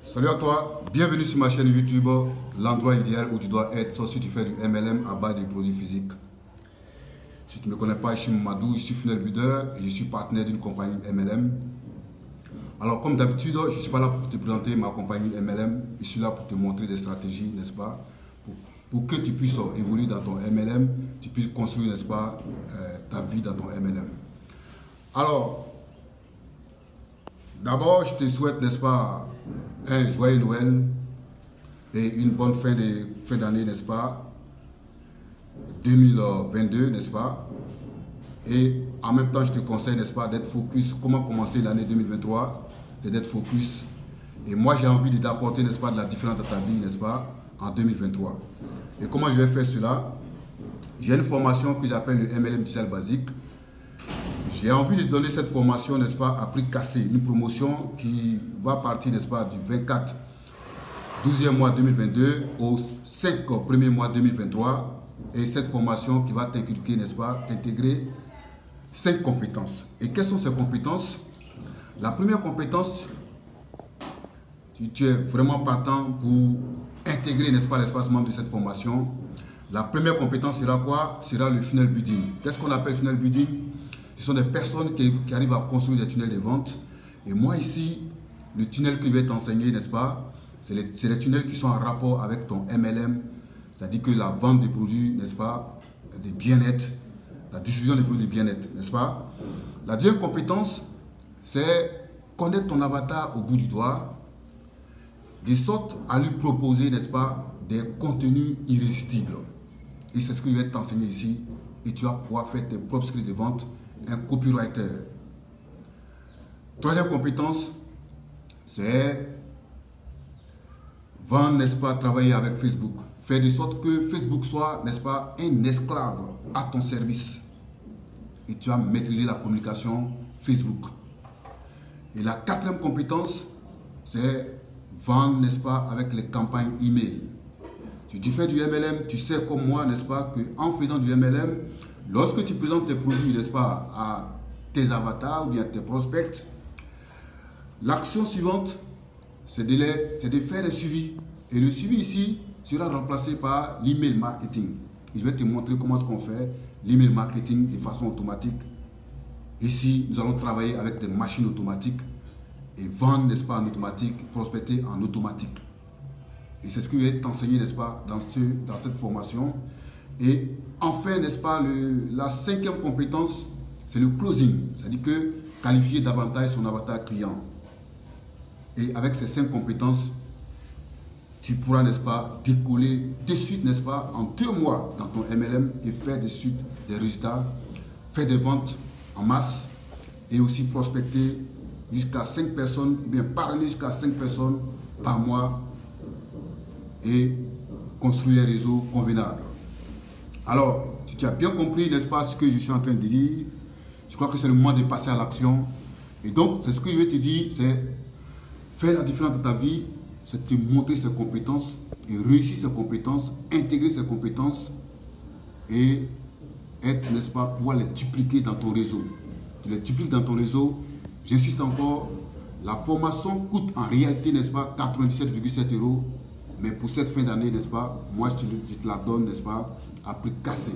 Salut à toi, bienvenue sur ma chaîne YouTube, l'endroit idéal où tu dois être, sauf si tu fais du MLM à base des produits physiques. Si tu ne me connais pas, je suis Mamadou, je suis funnel builder et je suis partenaire d'une compagnie MLM. Alors comme d'habitude, je ne suis pas là pour te présenter ma compagnie MLM, je suis là pour te montrer des stratégies, n'est-ce pas, pour que tu puisses évoluer dans ton MLM, tu puisses construire, n'est-ce pas, ta vie dans ton MLM. Alors, d'abord, je te souhaite, n'est-ce pas, un joyeux Noël et une bonne fin d'année, n'est-ce pas, 2022, n'est-ce pas. Et en même temps, je te conseille, n'est-ce pas, d'être focus. Comment commencer l'année 2023? C'est d'être focus. Et moi, j'ai envie d'apporter, n'est-ce pas, de la différence dans ta vie, n'est-ce pas, en 2023. Et comment je vais faire cela? J'ai une formation que j'appelle le MLM Digital Basique. J'ai envie de donner cette formation, n'est-ce pas, à prix cassé. Une promotion qui va partir, n'est-ce pas, du 24 12e mois 2022 au 5 premier mois 2023. Et cette formation qui va t'inculquer, n'est-ce pas, t'intégrer 5 compétences. Et quelles sont ces compétences? La première compétence, si tu es vraiment partant pour intégrer, n'est-ce pas, l'espace membre de cette formation, la première compétence sera quoi? Sera le funnel building. Qu'est-ce qu'on appelle funnel building? Ce sont des personnes qui arrivent à construire des tunnels de vente. Et moi ici, le tunnel que je vais t'enseigner, n'est-ce pas, c'est les tunnels qui sont en rapport avec ton MLM. C'est-à-dire que la vente des produits, n'est-ce pas, des bien-être, la distribution des produits de bien-être, n'est-ce pas. La deuxième compétence, c'est connaître ton avatar au bout du doigt, de sorte à lui proposer, n'est-ce pas, des contenus irrésistibles. Et c'est ce que je vais t'enseigner ici. Et tu vas pouvoir faire tes propres scripts de vente, un copywriter. Troisième compétence, c'est vendre, n'est-ce pas, travailler avec Facebook. Faire de sorte que Facebook soit, n'est-ce pas, un esclave à ton service. Et tu vas maîtriser la communication Facebook. Et la quatrième compétence, c'est vendre, n'est-ce pas, avec les campagnes email. Si tu fais du MLM, tu sais comme moi, n'est-ce pas, qu'en faisant du MLM, lorsque tu présentes tes produits, n'est-ce pas, à tes avatars ou bien à tes prospects, l'action suivante, c'est de faire des suivis. Et le suivi ici sera remplacé par l'email marketing. Je vais te montrer comment est-ce qu'on fait l'email marketing de façon automatique. Ici, nous allons travailler avec des machines automatiques et vendre, n'est-ce pas, en automatique, prospecter en automatique. Et c'est ce que je vais t'enseigner, n'est-ce pas, dans cette formation. Et enfin, n'est-ce pas, la cinquième compétence, c'est le closing. C'est-à-dire que qualifier davantage son avatar client. Et avec ces 5 compétences, tu pourras, n'est-ce pas, décoller de suite, n'est-ce pas, en 2 mois dans ton MLM et faire de suite des résultats, faire des ventes en masse et aussi prospecter jusqu'à 5 personnes, ou bien parler jusqu'à 5 personnes par mois et construire un réseau convenable. Alors, si tu as bien compris, n'est-ce pas, ce que je suis en train de dire, je crois que c'est le moment de passer à l'action. Et donc, c'est ce que je vais te dire, c'est faire la différence dans ta vie, c'est te montrer ses compétences et réussir ses compétences, intégrer ses compétences et être, n'est-ce pas, pouvoir les dupliquer dans ton réseau. Tu les dupliques dans ton réseau, j'insiste encore, la formation coûte en réalité, n'est-ce pas, 97,7 €. Mais pour cette fin d'année, n'est-ce pas, moi je te la donne, n'est-ce pas, à prix cassé.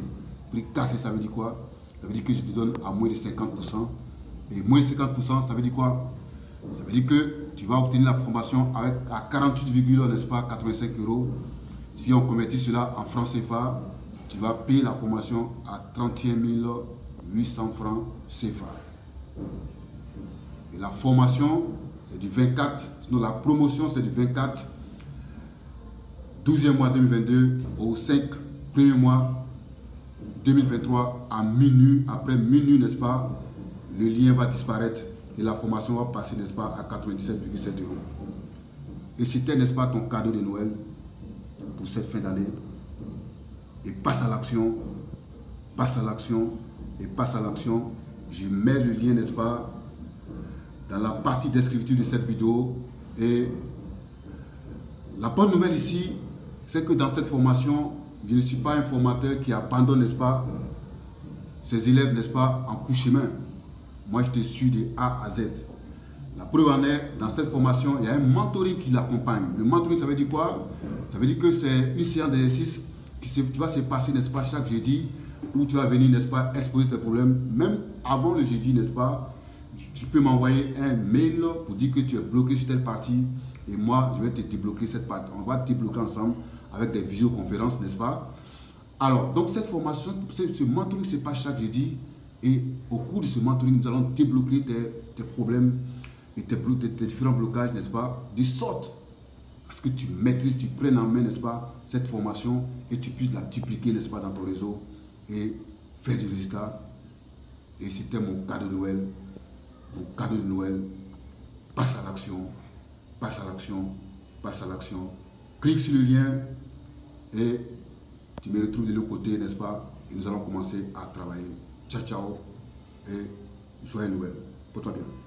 Prix cassé, ça veut dire quoi? Ça veut dire que je te donne à moins de 50%. Et moins de 50%, ça veut dire quoi? Ça veut dire que tu vas obtenir la formation à 48, n'est-ce pas, 85 €. Si on convertit cela en francs CFA, tu vas payer la formation à 31 800 francs CFA. Et la formation, c'est du 24, sinon la promotion, c'est du 24, 12e mois 2022 au 5 premier mois 2023 à minuit. Après minuit, n'est-ce pas, le lien va disparaître et la formation va passer, n'est-ce pas, à 97,7 €. Et c'était, n'est-ce pas, ton cadeau de Noël pour cette fin d'année. Et passe à l'action, passe à l'action et passe à l'action. Je mets le lien, n'est-ce pas, dans la partie descriptive de cette vidéo. Et la bonne nouvelle ici, c'est que dans cette formation, je ne suis pas un formateur qui abandonne, n'est-ce pas, ses élèves, n'est-ce pas, en coup chemin. Moi, je te suis de A à Z. La preuve en est, dans cette formation, il y a un mentoring qui l'accompagne. Le mentoring, ça veut dire quoi? Ça veut dire que c'est une séance d'exercice qui va se passer, n'est-ce pas, chaque jeudi, où tu vas venir, n'est-ce pas, exposer tes problèmes. Même avant le jeudi, n'est-ce pas, tu peux m'envoyer un mail pour dire que tu es bloqué sur telle partie. Et moi, je vais te débloquer cette partie. On va te débloquer ensemble avec des visioconférences, n'est-ce pas? Alors, donc cette formation, ce mentoring se passe chaque jeudi. Et au cours de ce mentoring, nous allons débloquer tes problèmes et tes différents blocages, n'est-ce pas? De sorte à ce que tu maîtrises, tu prennes en main, n'est-ce pas, cette formation et tu puisses la dupliquer, n'est-ce pas, dans ton réseau et faire du résultat. Et c'était mon cadeau de Noël. Mon cadeau de Noël. Passe à l'action. Passe à l'action. Passe à l'action. Clique sur le lien et tu me retrouves de l'autre côté, n'est-ce pas? Et nous allons commencer à travailler. Ciao, ciao et joyeux Noël. Porte-toi bien.